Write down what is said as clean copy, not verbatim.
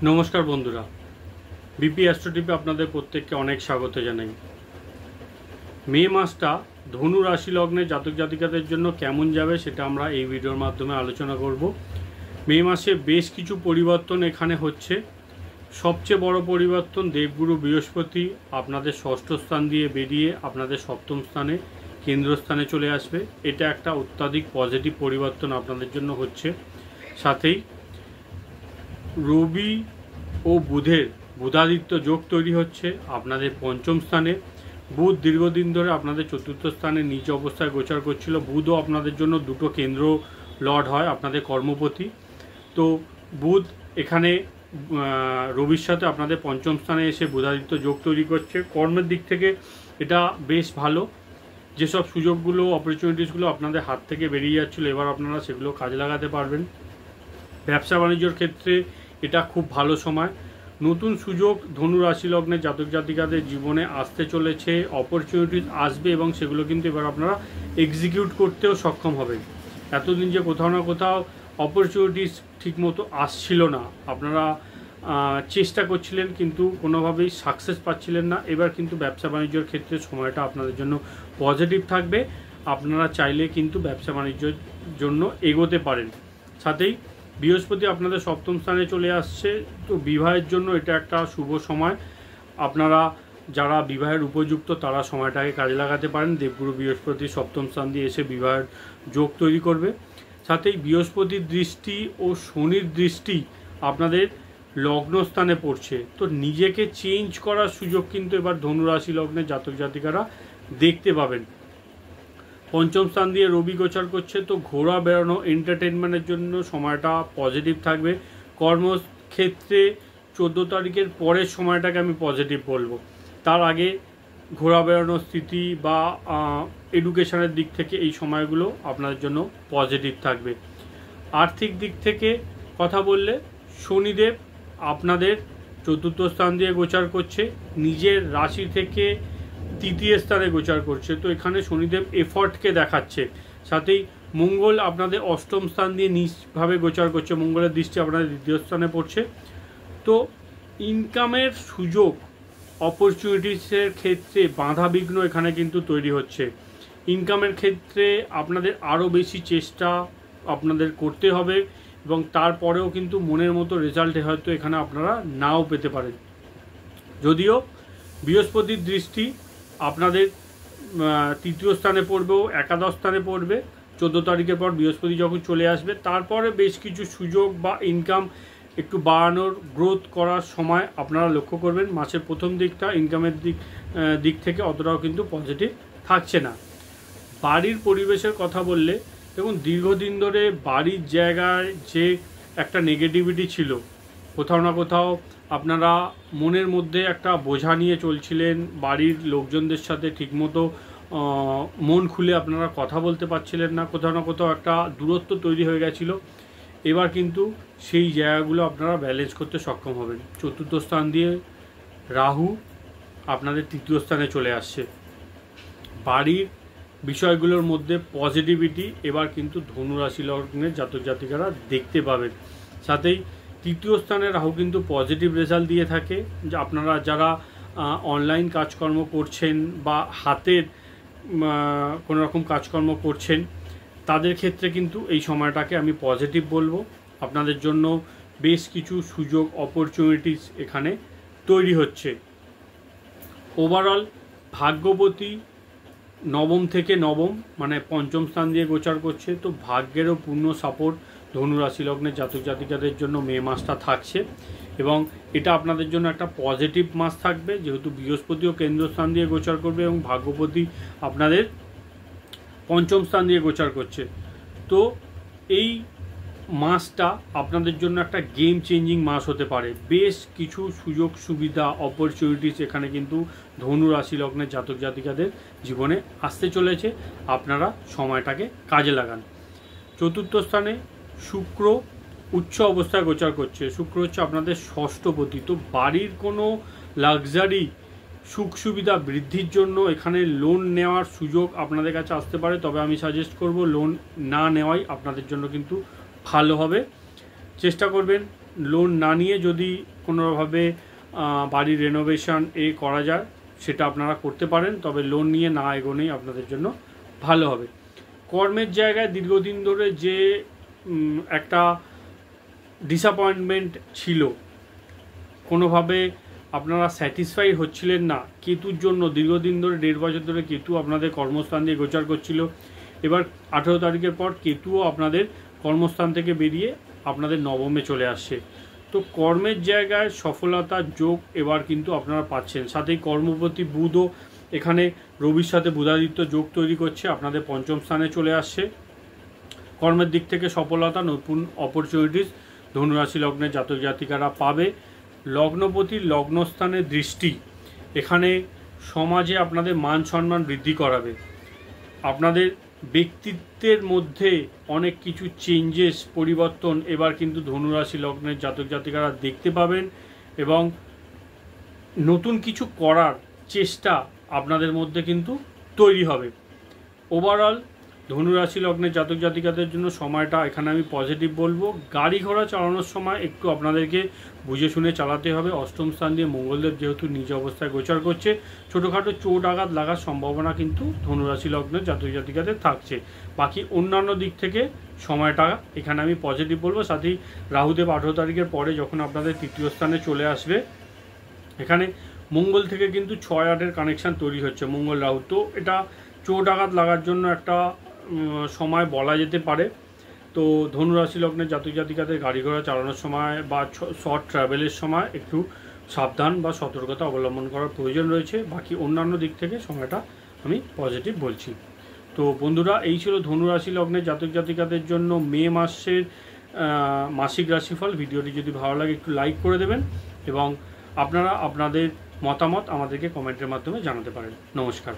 নমস্কার বন্ধুরা, বিপি অ্যাস্ট্রোটিপে আপনাদের প্রত্যেককে অনেক স্বাগত জানাই। মে মাসটা ধনু রাশি লগ্নে জাতক জাতিকাদের জন্য কেমন যাবে সেটা আমরা এই ভিডিওর মাধ্যমে আলোচনা করব। মে মাসে বেশ কিছু পরিবর্তন এখানে হচ্ছে। সবচেয়ে বড় পরিবর্তন, দেবগুরু বৃহস্পতি আপনাদের ষষ্ঠ স্থান দিয়ে বেরিয়ে আপনাদের সপ্তম স্থানে কেন্দ্রস্থানে চলে আসবে। এটা একটা অত্যাধিক পজিটিভ পরিবর্তন আপনাদের জন্য হচ্ছে। সাথেই রবি ও বুধের বুধাদিত্য যোগ তৈরি হচ্ছে আপনাদের পঞ্চম স্থানে। বুধ দীর্ঘদিন ধরে আপনাদের চতুর্থ স্থানে নিচ অবস্থায় গোচর করছিল। বুধও আপনাদের জন্য দুটো কেন্দ্র লর্ড হয়, আপনাদের কর্মপতি। তো বুধ এখানে রবির সাথে আপনাদের পঞ্চম স্থানে এসে বুধাদিত্য যোগ তৈরি করছে। কর্মের দিক থেকে এটা বেশ ভালো। যেসব সুযোগগুলো, অপরচুনিটিসগুলো আপনাদের হাত থেকে বেরিয়ে যাচ্ছিলো, এবার আপনারা সেগুলো কাজে লাগাতে পারবেন। ব্যবসা বাণিজ্যর ক্ষেত্রে এটা খুব ভালো সময়। নতুন সুযোগ ধনু রাশি লগ্নে জাতক জাতিকাদের জীবনে আসতে চলেছে, অপরচুনিটিস আসবে এবং সেগুলো কিন্তু এবার আপনারা এক্সিকিউট করতেও সক্ষম হবেন। এতদিন যে কোথাও না কোথাও অপরচুনিটিস ঠিকমতো আসছিল না, আপনারা চেষ্টা করছিলেন কিন্তু কোনোভাবেই সাকসেস পাচ্ছিলেন না, এবার কিন্তু ব্যবসা বাণিজ্যর ক্ষেত্রে সময়টা আপনাদের জন্য পজিটিভ থাকবে। আপনারা চাইলে কিন্তু ব্যবসা বাণিজ্যের জন্য এগোতে পারেন। সাথেই বৃহস্পতি আপনাদের সপ্তম স্থানে চলে আসছে, তো বিবাহের জন্য এটা একটা শুভ সময়। আপনারা যারা বিবাহের উপযুক্ত তারা সময়টাকে কাজে লাগাতে পারেন। দেবগুরু বৃহস্পতি সপ্তম স্থান দিয়ে এসে বিবাহের যোগ তৈরি করবে। সাথেই বৃহস্পতির দৃষ্টি ও শনির দৃষ্টি আপনাদের লগ্নস্থানে পড়ছে, তো নিজেকে চেঞ্জ করার সুযোগ কিন্তু এবার ধনুরাশি লগ্নে জাতক জাতিকারা দেখতে পাবেন। পঞ্চম স্থান দিয়ে রবি গোচর করছে, তো ঘোরা বেড়ানো, এন্টারটেনমেন্টের জন্য সময়টা পজিটিভ থাকবে। কর্মক্ষেত্রে 14 তারিখের পরের সময়টাকে আমি পজিটিভ বলবো। তার আগে ঘোরা বেড়ানোর স্থিতি বা এডুকেশনের দিক থেকে এই সময়গুলো আপনাদের জন্য পজিটিভ থাকবে। আর্থিক দিক থেকে কথা বললে শনিদেব আপনাদের চতুর্থ স্থান দিয়ে গোচর করছে, নিজের রাশি থেকে তৃতীয় স্থানে গোচর করছে, তো এখানে শনিদেব এফর্টকে দেখাচ্ছে। সাথেই মঙ্গল আপনাদের অষ্টম স্থান দিয়ে নিচভাবে গোচর করছে, মঙ্গলের দৃষ্টি আপনাদের দ্বিতীয় স্থানে পড়ছে। তো ইনকামের সুযোগ, অপরচুনিটিসের ক্ষেত্রে বাধা বিঘ্ন এখানে কিন্তু তৈরি হচ্ছে। ইনকামের ক্ষেত্রে আপনাদের আরও বেশি চেষ্টা আপনাদের করতে হবে এবং তারপরেও কিন্তু মনের মতো রেজাল্ট হয়তো এখানে আপনারা নাও পেতে পারেন। যদিও বৃহস্পতির দৃষ্টি আপনাদের তৃতীয় স্থানে পড়বেও, একাদশ স্থানে পড়বে 14 তারিখের পর বৃহস্পতি যখন চলে আসবে, তারপরে বেশ কিছু সুযোগ বা ইনকাম একটু বাড়ানোর, গ্রোথ করার সময় আপনারা লক্ষ্য করবেন। মাসের প্রথম দিকটা ইনকামের দিক থেকে অতটাও কিন্তু পজিটিভ থাকছে না। বাড়ির পরিবেশের কথা বললে দেখুন, দীর্ঘদিন ধরে বাড়ির জায়গায় যে একটা নেগেটিভিটি ছিল, কোথাও না কোথাও আপনারা মনের মধ্যে একটা বোঝা নিয়ে চলছিলেন, বাড়ির লোকজনদের সাথে ঠিকমতো মন খুলে আপনারা কথা বলতে পারছিলেন না, কোথাও না কোথাও একটা দূরত্ব তৈরি হয়ে গেছিলো। এবার কিন্তু সেই জায়গাগুলো আপনারা ব্যালেন্স করতে সক্ষম হবেন। চতুর্থ স্থান দিয়ে রাহু আপনাদের তৃতীয় স্থানে চলে আসছে। বাড়ির বিষয়গুলোর মধ্যে পজিটিভিটি এবার কিন্তু ধনুরাশি লগ্নের জাতক জাতিকারা দেখতে পাবেন। সাথেই তৃতীয় স্থানে রাহু কিন্তু পজিটিভ রেজাল্ট দিয়ে থাকে। যে আপনারা যারা অনলাইন কাজকর্ম করছেন বা হাতের কোনো রকম কাজকর্ম করছেন, তাদের ক্ষেত্রে কিন্তু এই সময়টাকে আমি পজিটিভ বলবো। আপনাদের জন্য বেশ কিছু সুযোগ, অপরচুনিটিস এখানে তৈরি হচ্ছে। ওভারঅল ভাগ্যবতী নবম থেকে নবম মানে পঞ্চম স্থান দিয়ে গোচর করছে, তো ভাগ্যেরও পূর্ণ সাপোর্ট ধনুরাশি লগ্নের জাতক জাতিকাদের জন্য মে মাসটা থাকছে এবং এটা আপনাদের জন্য একটা পজিটিভ মাস থাকবে, যেহেতু বৃহস্পতিও কেন্দ্রস্থান দিয়ে গোচর করবে এবং ভাগ্যপতি আপনাদের পঞ্চম স্থান দিয়ে গোচর করছে। তো এই মাসটা আপনাদের জন্য একটা গেম চেঞ্জিং মাস হতে পারে। বেশ কিছু সুযোগ সুবিধা, অপরচুনিটিস এখানে কিন্তু ধনু রাশি লগ্নের জাতক জাতিকাদের জীবনে আসতে চলেছে। আপনারা সময়টাকে কাজে লাগান। চতুর্থ স্থানে শুক্র উচ্চ অবস্থায় গোচর করছে। শুক্র হচ্ছে আপনাদের ষষ্ঠপতি, তো বাড়ির কোনো লাক্সারি সুখ সুবিধা বৃদ্ধির জন্য এখানে লোন নেওয়ার সুযোগ আপনাদের কাছে আসতে পারে, তবে আমি সাজেস্ট করব লোন না নেওয়াই আপনাদের জন্য কিন্তু ভালো হবে। চেষ্টা করবেন লোন না নিয়ে যদি কোনোভাবে বাড়ি রেনোভেশন করা যায় সেটা আপনারা করতে পারেন, তবে লোন নিয়ে না এগোনোই আপনাদের জন্য ভালো হবে। কর্মের জায়গায় দীর্ঘদিন ধরে যে একটা ডিসঅ্যাপয়েন্টমেন্ট ছিল, কোনোভাবে আপনারা স্যাটিসফাই হচ্ছিলেন না, কেতুর জন্য দীর্ঘদিন ধরে 1.5 বছর ধরে কেতু আপনাদের কর্মস্থান দিয়ে গোচর করছিল। এবার 18 তারিখের পর কেতুও আপনাদের কর্মস্থান থেকে বেরিয়ে আপনাদের নবমে চলে আসছে। তো কর্মের জায়গায় সফলতার যোগ এবার কিন্তু আপনারা পাচ্ছেন। সাথেই কর্মপতি বুধও এখানে রবির সাথে বুধাদিত্য যোগ তৈরি করছে, আপনাদের পঞ্চম স্থানে চলে আসছে। কর্মের দিক থেকে সফলতা, নতুন অপরচুনিটিস ধনুরাশি লগ্নের জাতক জাতিকারা পাবে। লগ্নপতির লগ্নস্থানের দৃষ্টি এখানে সমাজে আপনাদের মান সম্মান বৃদ্ধি করাবে। আপনাদের ব্যক্তিত্বের মধ্যে অনেক কিছু চেঞ্জেস, পরিবর্তন এবার কিন্তু ধনুরাশি লগ্নের জাতক জাতিকারা দেখতে পাবেন, এবং নতুন কিছু করার চেষ্টা আপনাদের মধ্যে কিন্তু তৈরি হবে। ওভারঅল ধনুরাশি লগ্নের জাতক জাতিকাদের জন্য সময়টা এখানে আমি পজিটিভ বলবো। গাড়ি ঘোড়া চালানোর সময় একটু আপনাদেরকে বুঝে শুনে চালাতে হবে। অষ্টম স্থান দিয়ে মঙ্গলদেব যেহেতু নিজ অবস্থায় গোচর করছে, ছোটোখাটো চোট আঘাত লাগার সম্ভাবনা কিন্তু ধনুরাশি লগ্নের জাতক জাতিকাদের থাকছে। বাকি অন্যান্য দিক থেকে সময়টা এখানে আমি পজিটিভ বলবো। সাথেই রাহুদেব 18 তারিখের পরে যখন আপনাদের তৃতীয় স্থানে চলে আসবে, এখানে মঙ্গল থেকে কিন্তু 6-8-এর কানেকশান তৈরি হচ্ছে, মঙ্গল রাহু। তো এটা চোট আঘাত লাগার জন্য একটা সময় বলা যেতে পারে। তো ধনুরাশি লগ্নের জাতক জাতিকাদের গাড়ি ঘোড়া চালানোর সময় বা শর্ট ট্রাভেলের সময় একটু সাবধান বা সতর্কতা অবলম্বন করার প্রয়োজন রয়েছে। বাকি অন্যান্য দিক থেকে সময়টা আমি পজিটিভ বলছি। তো বন্ধুরা, এই ছিল ধনুরাশি লগ্নের জাতক জাতিকাদের জন্য মে মাসের মাসিক রাশিফল। ভিডিওটি যদি ভালো লাগে একটু লাইক করে দেবেন, এবং আপনারা আপনাদের মতামত আমাদেরকে কমেন্টের মাধ্যমে জানাতে পারেন। নমস্কার।